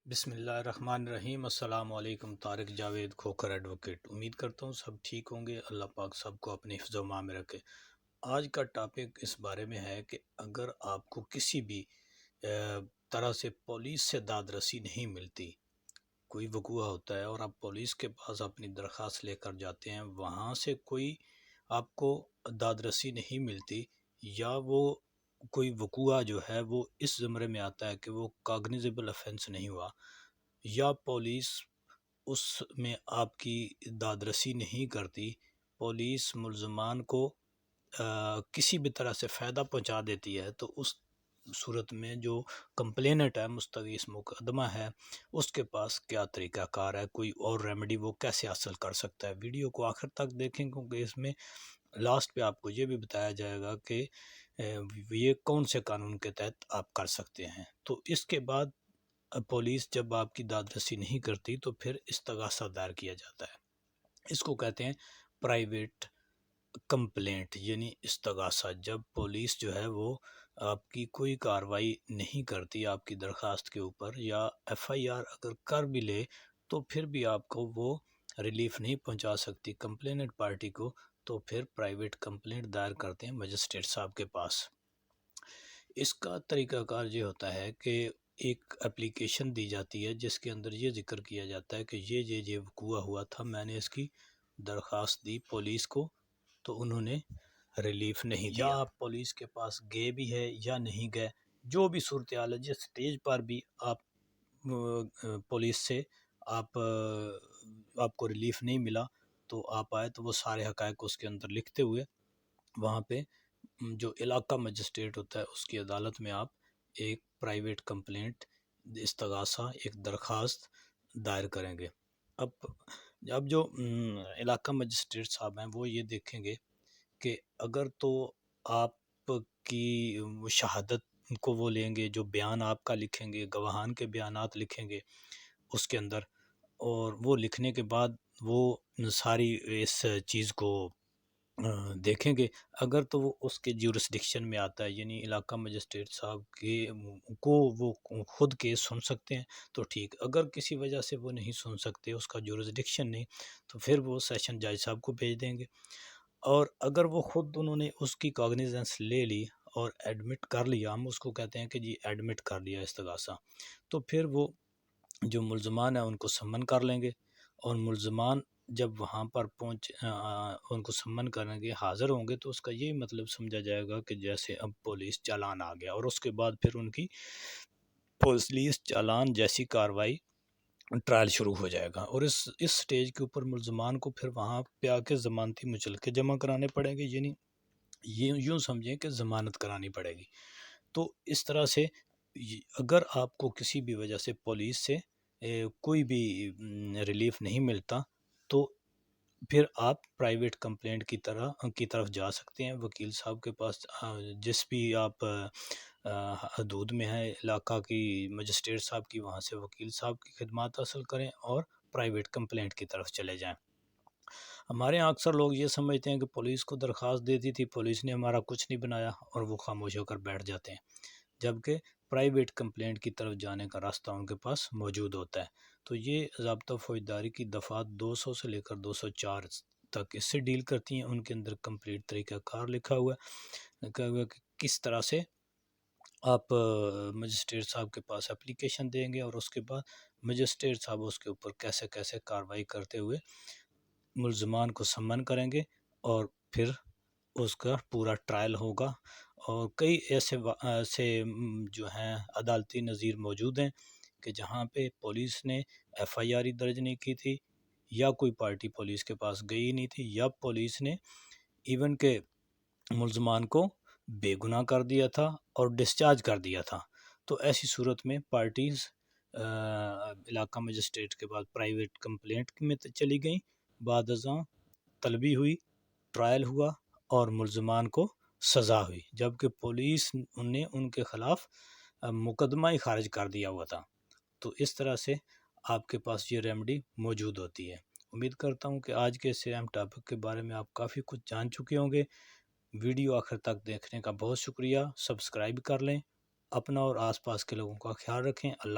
بسم اللہ الرحمن الرحیم۔ السلام علیکم۔ طارق جاوید کھوکھر ایڈوکیٹ، امید کرتا ہوں سب ٹھیک ہوں گے۔ اللہ پاک سب کو اپنی حفظ و امان میں رکھے۔ آج کا ٹاپک اس بارے میں ہے کہ اگر آپ کو کسی بھی طرح سے پولیس سے داد رسی نہیں ملتی، کوئی وقوع ہوتا ہے اور آپ پولیس کے پاس اپنی درخواست لے کر جاتے ہیں، وہاں سے کوئی آپ کو داد رسی نہیں ملتی، یا وہ کوئی وقوع جو ہے وہ اس زمرے میں آتا ہے کہ وہ کاگنیزیبل افینس نہیں ہوا، یا پولیس اس میں آپ کی داد رسی نہیں کرتی، پولیس ملزمان کو کسی بھی طرح سے فائدہ پہنچا دیتی ہے، تو اس صورت میں جو کمپلینٹ ہے، مستغیث مقدمہ ہے، اس کے پاس کیا طریقہ کار ہے، کوئی اور ریمیڈی وہ کیسے حاصل کر سکتا ہے۔ ویڈیو کو آخر تک دیکھیں، کیونکہ اس میں لاسٹ پہ آپ کو یہ بھی بتایا جائے گا کہ یہ کون سے قانون کے تحت آپ کر سکتے ہیں۔ تو اس کے بعد پولیس جب آپ کی داد رسی نہیں کرتی تو پھر استغاثہ دائر کیا جاتا ہے۔ اس کو کہتے ہیں پرائیویٹ کمپلینٹ، یعنی استغاثہ۔ جب پولیس جو ہے وہ آپ کی کوئی کارروائی نہیں کرتی آپ کی درخواست کے اوپر، یا ایف آئی آر اگر کر بھی لے تو پھر بھی آپ کو وہ ریلیف نہیں پہنچا سکتی کمپلینٹ پارٹی کو، تو پھر پرائیویٹ کمپلینٹ دائر کرتے ہیں مجسٹریٹ صاحب کے پاس۔ اس کا طریقہ کار یہ ہوتا ہے کہ ایک اپلیکیشن دی جاتی ہے جس کے اندر یہ ذکر کیا جاتا ہے کہ یہ وقوع ہوا تھا، میں نے اس کی درخواست دی پولیس کو تو انہوں نے ریلیف نہیں دیا۔ یا آپ پولیس کے پاس گئے بھی ہے یا نہیں گئے، جو بھی صورتحال ہے، جس سٹیج پر بھی آپ پولیس سے آپ کو ریلیف نہیں ملا، تو آپ آئے تو وہ سارے حقائق اس کے اندر لکھتے ہوئے وہاں پہ جو علاقہ مجسٹریٹ ہوتا ہے اس کی عدالت میں آپ ایک پرائیویٹ کمپلینٹ، استغاثہ، ایک درخواست دائر کریں گے۔ اب جو علاقہ مجسٹریٹ صاحب ہیں وہ یہ دیکھیں گے کہ اگر تو آپ کی شہادت کو وہ لیں گے، جو بیان آپ کا لکھیں گے، گواہان کے بیانات لکھیں گے اس کے اندر، اور وہ لکھنے کے بعد وہ ساری اس چیز کو دیکھیں گے، اگر تو وہ اس کے جیورسڈکشن میں آتا ہے، یعنی علاقہ مجسٹریٹ صاحب کو وہ خود کیس سن سکتے ہیں تو ٹھیک، اگر کسی وجہ سے وہ نہیں سن سکتے، اس کا جیورسڈکشن نہیں، تو پھر وہ سیشن جج صاحب کو بھیج دیں گے۔ اور اگر وہ خود انہوں نے اس کی کاگنیزنس لے لی اور ایڈمٹ کر لیا، ہم اس کو کہتے ہیں کہ جی ایڈمٹ کر لیا استغاثہ، تو پھر وہ جو ملزمان ہیں ان کو سمن کر لیں گے، اور ملزمان جب وہاں پر ان کو سمن کریں گے، حاضر ہوں گے، تو اس کا یہی مطلب سمجھا جائے گا کہ جیسے اب پولیس چالان آ گیا، اور اس کے بعد پھر ان کی پولیس چالان جیسی کاروائی ٹرائل شروع ہو جائے گا، اور اس سٹیج کے اوپر ملزمان کو پھر وہاں پہ آ کے ضمانتی مچلکے جمع کرانے پڑیں گے، یعنی یوں سمجھیں کہ ضمانت کرانی پڑے گی۔ تو اس طرح سے اگر آپ کو کسی بھی وجہ سے پولیس سے کوئی بھی ریلیف نہیں ملتا، تو پھر آپ پرائیویٹ کمپلینٹ کی طرف جا سکتے ہیں، وکیل صاحب کے پاس، جس بھی آپ حدود میں ہیں علاقہ کی مجسٹریٹ صاحب کی، وہاں سے وکیل صاحب کی خدمات حاصل کریں اور پرائیویٹ کمپلینٹ کی طرف چلے جائیں۔ ہمارے یہاں اکثر لوگ یہ سمجھتے ہیں کہ پولیس کو درخواست دیتی تھی، پولیس نے ہمارا کچھ نہیں بنایا، اور وہ خاموش ہو کر بیٹھ جاتے ہیں، جبکہ پرائیویٹ کمپلینٹ کی طرف جانے کا راستہ ان کے پاس موجود ہوتا ہے۔ تو یہ ضابطہ فوجداری کی دفعات 200 سے لے کر 204 تک اس سے ڈیل کرتی ہیں، ان کے اندر کمپلیٹ طریقہ کار لکھا ہوا ہے کہ کس طرح سے آپ مجسٹریٹ صاحب کے پاس اپلیکیشن دیں گے، اور اس کے بعد مجسٹریٹ صاحب اس کے اوپر کیسے کیسے کارروائی کرتے ہوئے ملزمان کو سمن کریں گے، اور پھر اس کا پورا ٹرائل ہوگا۔ اور کئی ایسے جو ہیں عدالتی نظیر موجود ہیں کہ جہاں پہ پولیس نے ایف آئی آر درج نہیں کی تھی، یا کوئی پارٹی پولیس کے پاس گئی نہیں تھی، یا پولیس نے ایون کہ ملزمان کو بے گناہ کر دیا تھا اور ڈسچارج کر دیا تھا، تو ایسی صورت میں پارٹیز علاقہ مجسٹریٹ کے بعد پرائیویٹ کمپلینٹ میں چلی گئیں، بعد ازاں طلبی ہوئی، ٹرائل ہوا، اور ملزمان کو سزا ہوئی، جبکہ پولیس نے ان کے خلاف مقدمہ ہی خارج کر دیا ہوا تھا۔ تو اس طرح سے آپ کے پاس یہ ریمیڈی موجود ہوتی ہے۔ امید کرتا ہوں کہ آج کے اس اہم ٹاپک کے بارے میں آپ کافی کچھ جان چکے ہوں گے۔ ویڈیو آخر تک دیکھنے کا بہت شکریہ، سبسکرائب کر لیں، اپنا اور آس پاس کے لوگوں کا خیال رکھیں۔ اللہ